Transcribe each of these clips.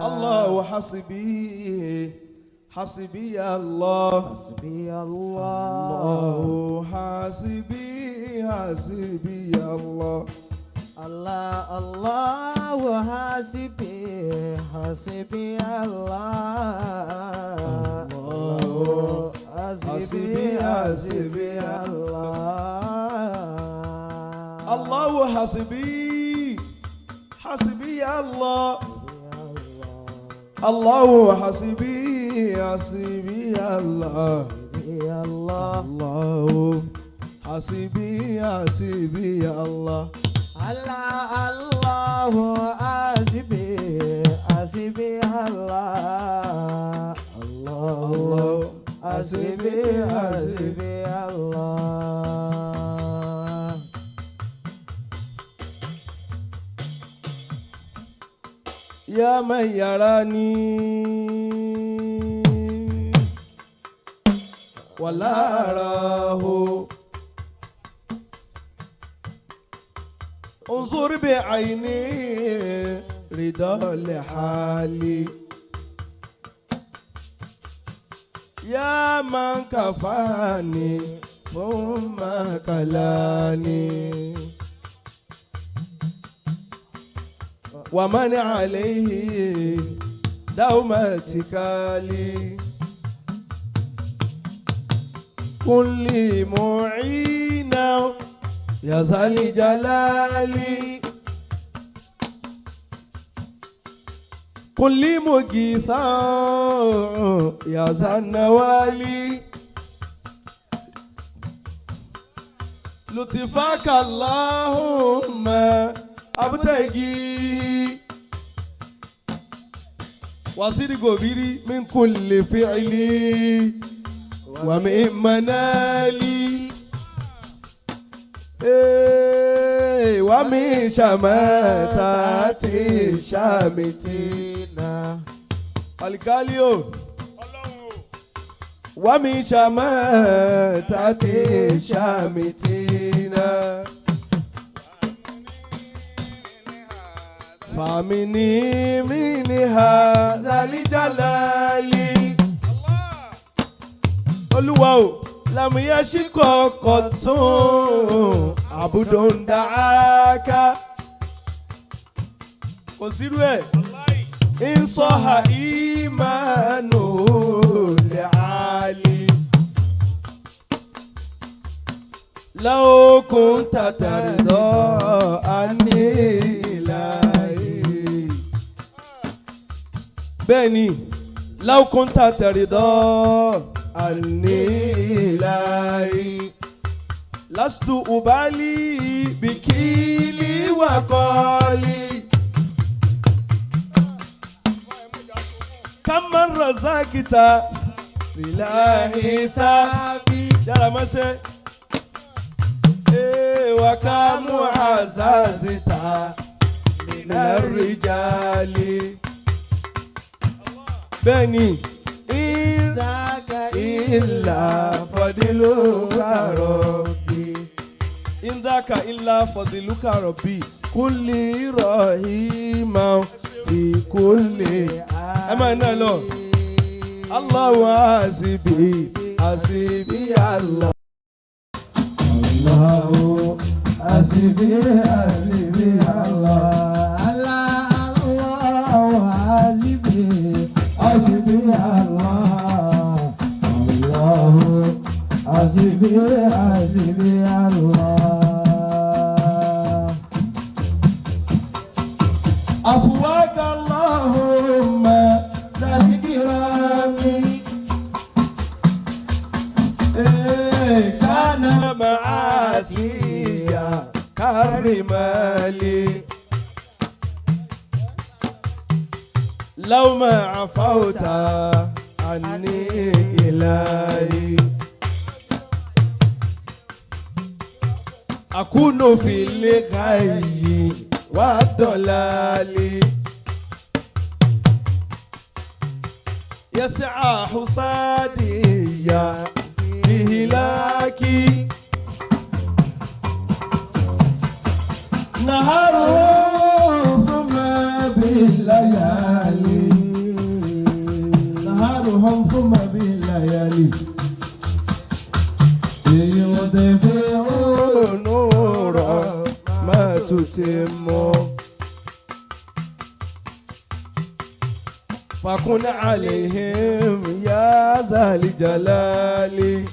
الله حسبي حسبي الله حسبي الله الله حسبي حسبي الله الله الله حسبي حسبي الله الله حسبي حسبي الله الله حسبي حسبي الله الله حسبي حسبي الله الله حسبي حسبي الله الله حسبي حسبي الله الله حسبي حسبي الله يا من يراني ولا أراه انظر بعيني رضا لحالي يا من كفاني ثم كلاني ومن عليه دوم اتكالي كن لي معينا يا ذا الجلال كن لي مغيثا يا ذا النوال لطفك اللهم أبتغي وزير غبيري من كل فعلي ومن منالي ومن شماتات شامتين الكاليو ومن شماتات شامتين فامني من هذا الجلال Olúwa لم يشك قط عبد دعاك kò sírú ẹ̀ إن صح إيمانه لعالي لو كنت ترضى عني إلهي بني لو كنت ترضى عني إلهي لست أبالي بكيلي وقالي كم من رزقت بلا حساب يلا ماشي وكم عززت من الرجال بني إن ذاك إلا فضلك ربي إن ذاك إلا فضلك ربي كل رحيما في كل أمانة له الله حسبي حسبي الله الله حسبي حسبي الله الله حسبي حسبي الله الله حسبي حسبي الله أفواك اللهم سل كرامي كان معاسيا كالرمال لو ما عفوت عني إلهي أكون في الغي والضلال يسعى حصادي بهلاكي نهار ثم بالليالي يوما ثم بالليالي يضيء نورا ما تتم فكن عليهم يا ذا الجلال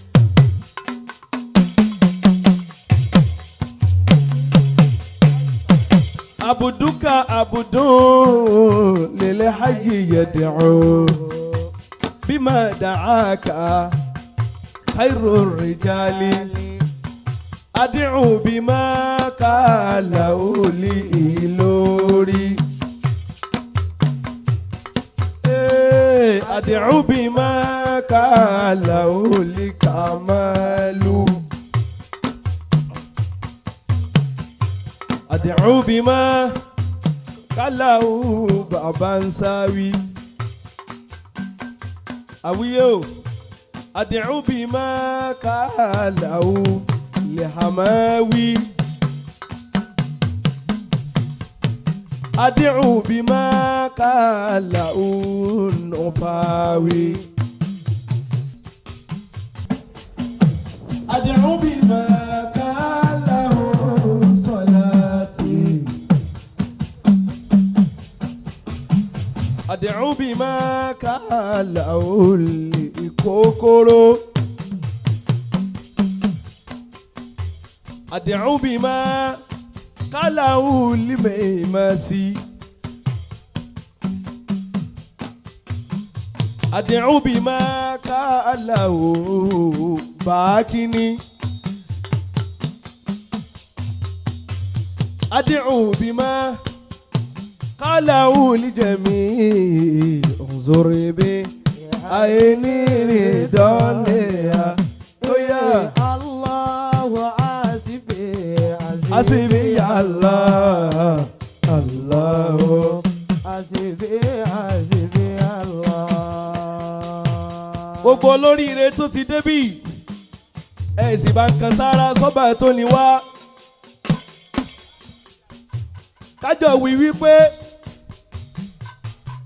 عبدك عبد للحج يدعو بما دعاك خير الرجال أدعو بما قاله لي لوري أدعو بما قاله لي كمال أدعو بما قاله بابا ساوي أويو أدعو بما قاله لحماوي أدعو بما قاله نباوي أدعو بما قاله صلاتي أدعو بما قاله الكوكورو أدعو بما قاله لميماسي أدعو بما قاله باكني أدعو بما قاله لجميع انظر بي عيني ردانيا ويا الله حسبي يا الله الله حسبي الله. gbogbo olóríire tó ti débì ẹ sì bá ń kan sára sọ́bà tó ní wá kájọ wí wípé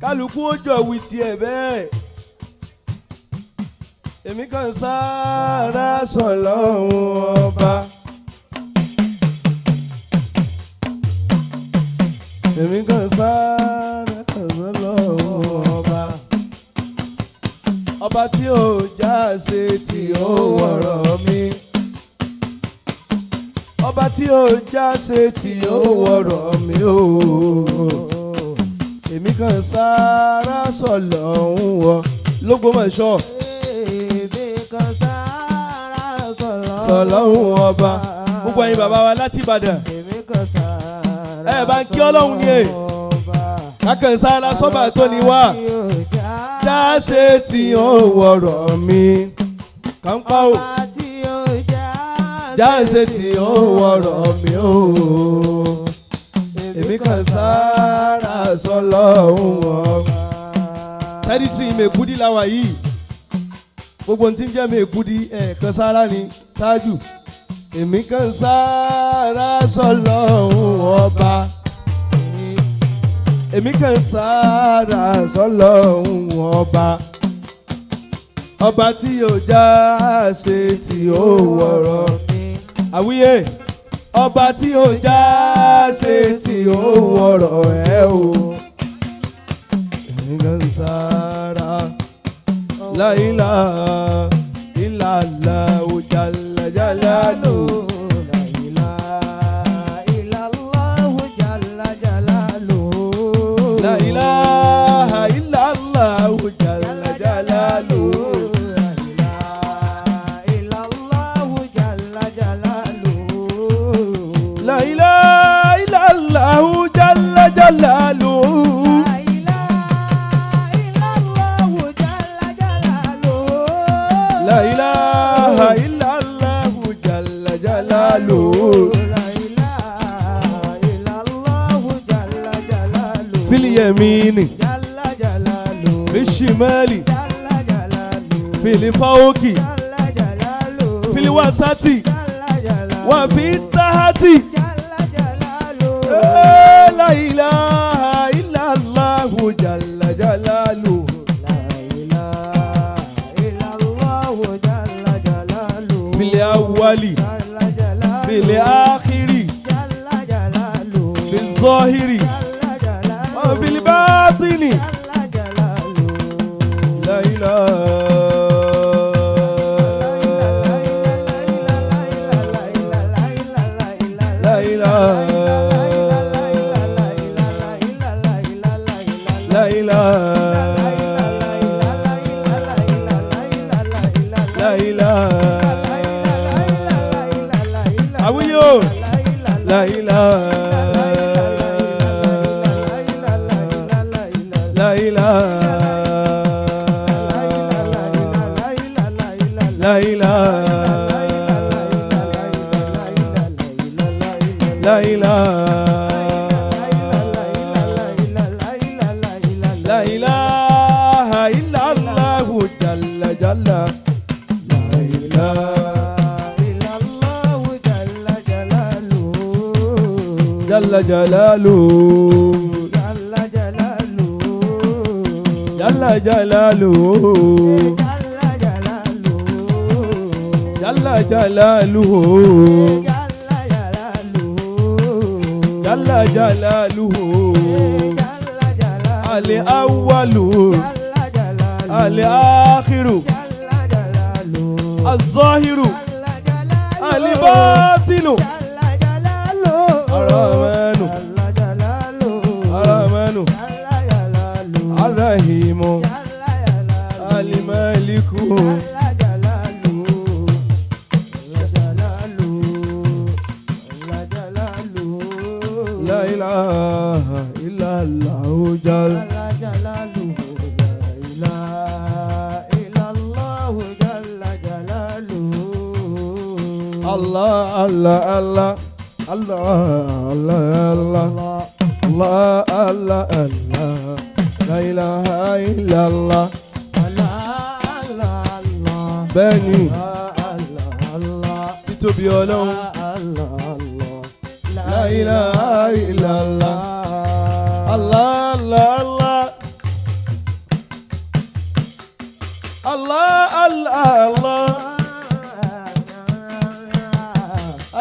kálukú ó jọ wí tiẹ̀ bẹ́ẹ̀ èmi kan sára sọ̀lọ́hún ọba. èmi kan sára sọ̀lọ́hún ọba. ọba tí ó já ṣe tí ó wọ̀rọ̀ mi. ọba tí ó já ṣe tí ó wọ̀rọ̀ mi o. èmi kan sára sọ̀lọ́hún wọ l'Ógbómọ̀ṣọ́. sọ̀lọ́hún ọba gbogbo ẹ̀yin bàbá wa láti Ìbàdàn ẹ bá ń kí Ọlọ́run ní ẹ kákan sára sọ́bà tó ní wá jáṣe tí ó wọ̀rọ̀ mi kàńpá o jáṣe tí ó wọ̀rọ̀ mi o èmi kan sára sọ́lọ́hún ọba. tẹ́rítírì Mèkúdí la wà yìí gbogbo tí ń jẹ́ Mèkúdí kan sára ni tájù èmi kan sára sọ́lọ́hún ọba èmi kan sára sọ́lọ́hún ọba ọba tí yóò já ṣe tí ó wọ̀rọ̀ mi àwíyé ọba tí yóò já ṣe tí ó wọ̀rọ̀ ẹ o èmi kan sára la ilaha illallah jalla jalaluhu. La ilaha illallah jalla jalaluhu. La ilaha illallah jalla jalaluhu. La ilaha illallah jalla jalaluhu. Fil yamini fil shimali fil fawqi fil wasati wa fit tahti. La ilaha illallah jalla jalaluhu. awwali fil akhiri fil zahiri wa fil batini la ilaha la ilaha la ilaha la ilaha awiyo la ilaha la ilaha la ilaha la ilaha la ilaha illa Allah jalla jalla la ilaha illa Allah jalla jalaluhu jalla jalaluhu jalla jalaluhu jalla jalaluhu ali awwalu ali akhiru az-zahiru ali batinu arhamanu arhamanu arrahimu ali maliku la ilaha illa Allah jalla jalaluhu la ilaha illa Allah jalla jalaluhu Allah Allah Allah Allah Allah Allah Allah Allah la ilaha illa Allah bẹ́ẹ̀ni títóbi Ọlọ́run la ilaha illallah Allah Allah Allah Allah Allah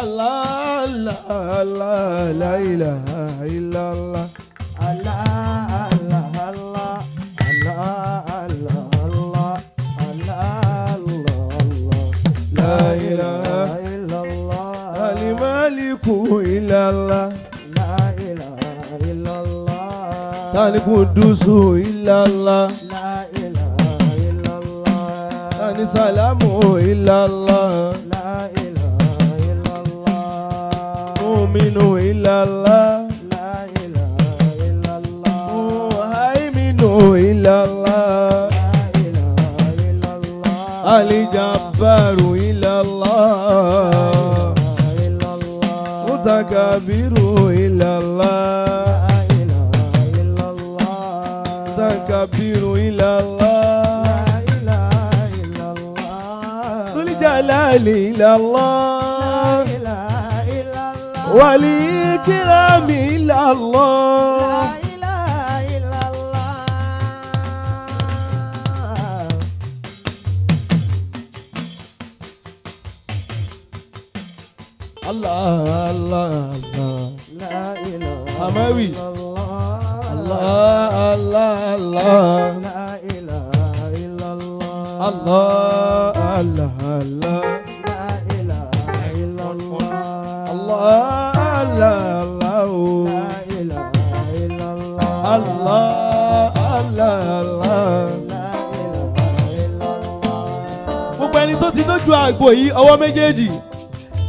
Allah Allah Allah la ilaha illallah Allah Allah Allah Allah Allah la ilaha illallah al-maliku illallah la ilaha illallah al-qudusu illallah la ilaha illallah al-salamu illallah la ilaha illallah mu'minu illallah la ilaha illallah muhaiminu illallah la ilaha illallah al-jabbaru mutakabiru illallah mutakabiru illallah dhul jalali illallah wal ikrami illallah Allah Allah Allah la ilaha Amawi Allah Allah Allah la ilaha illallah Allah Allah Allah la ilaha illallah Allah Allah Allah la ilaha illallah Allah Allah Allah la ilaha illallah. Gbogbo ẹni tó ti dójú àgbo yìí ọwọ́ méjèèjì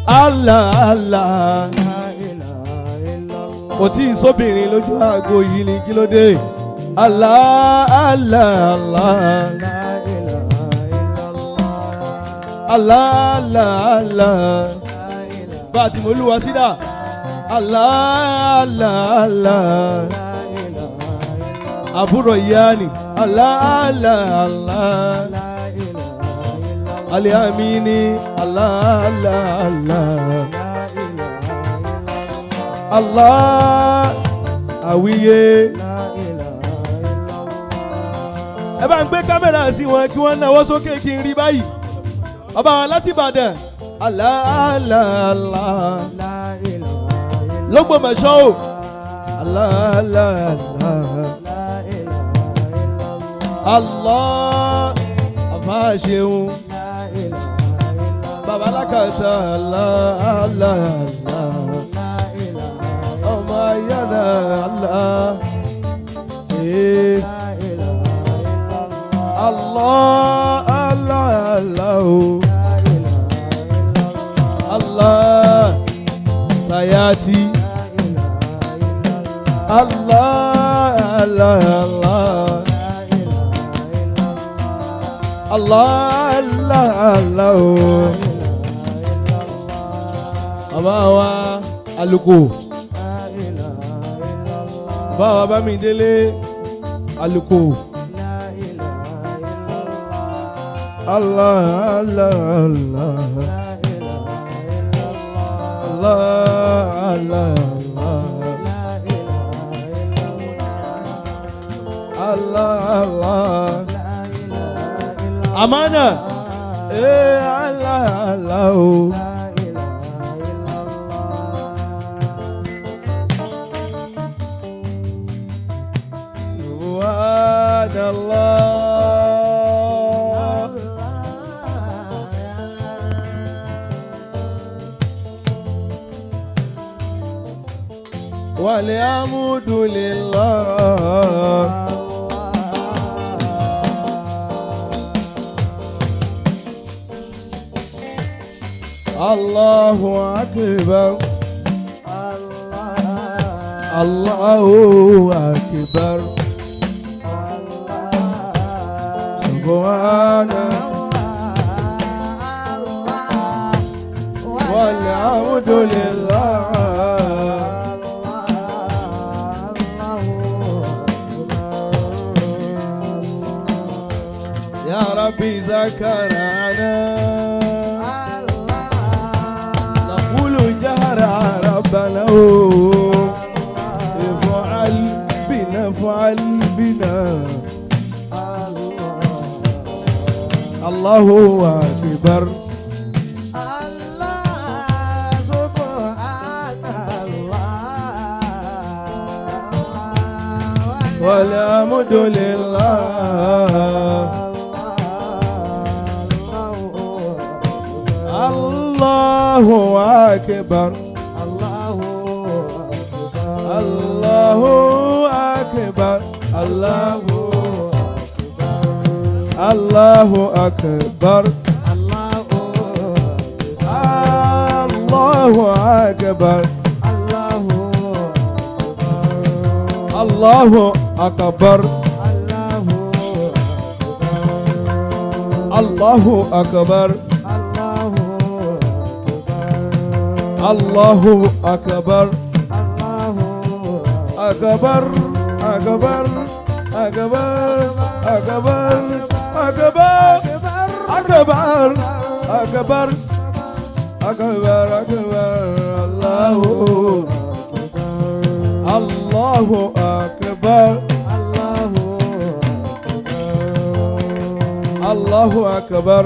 Allah Allah kò tí ì sóbìnrin lójú àgbo yìí ni kí ló dé Allah Allah Allah Allah Allah Allah bá a ti mọ olúwa sídà Allah Allah Allah àbúrò ìyá ni Allah Allah Allah Al-Amini Allah Allah Allah Allah àwíyé ẹ bá ń gbé kámẹ́rà sí wọn kí wọ́n náwó sókè kí n rí báyìí ọba wa láti Ìbàdàn Allah Allah Allah. لا إله إلا l'Ógbómọ̀ṣọ́ o. Allah Allah Allah. لا إله إلا الله Allah àfàṣeun. لا إله إلا الله Babalakata Allah Allah Allah. لا إله Ọmọ ayára Allah. لا إله إلا الله Allah Allah Allah o. لا إله إلا الله Allah Sayati. لا إله إلا الله Allah Allah Allah. لا إله إلا الله Allah Allah Allah o. لا إله إلا الله Bàbá wa Àlùkò. لا إله إلا الله Bàbá wa Bámidélé Àlùkò. لا إله إلا الله Allah Allah Allah. لا إله إلا الله Allah Allah Allah. لا إله إلا الله Allah Allah. لا إله إلا Amana. Allah Allah o. لا إله إلا Subhanallah. والحمد لله. الله أكبر. الله أكبر. سبحان والحمد لله. يا ربي ذكرنا نقول جهر ربنا افعل بنا افعل بنا. الله أكبر. والحمد لله. الله أكبر. الله أكبر. الله أكبر. الله أكبر. الله أكبر. الله أكبر. الله أكبر. أكبر أكبر أكبر أكبر أكبر أكبر أكبر أكبر أكبر. الله أكبر. الله أكبر.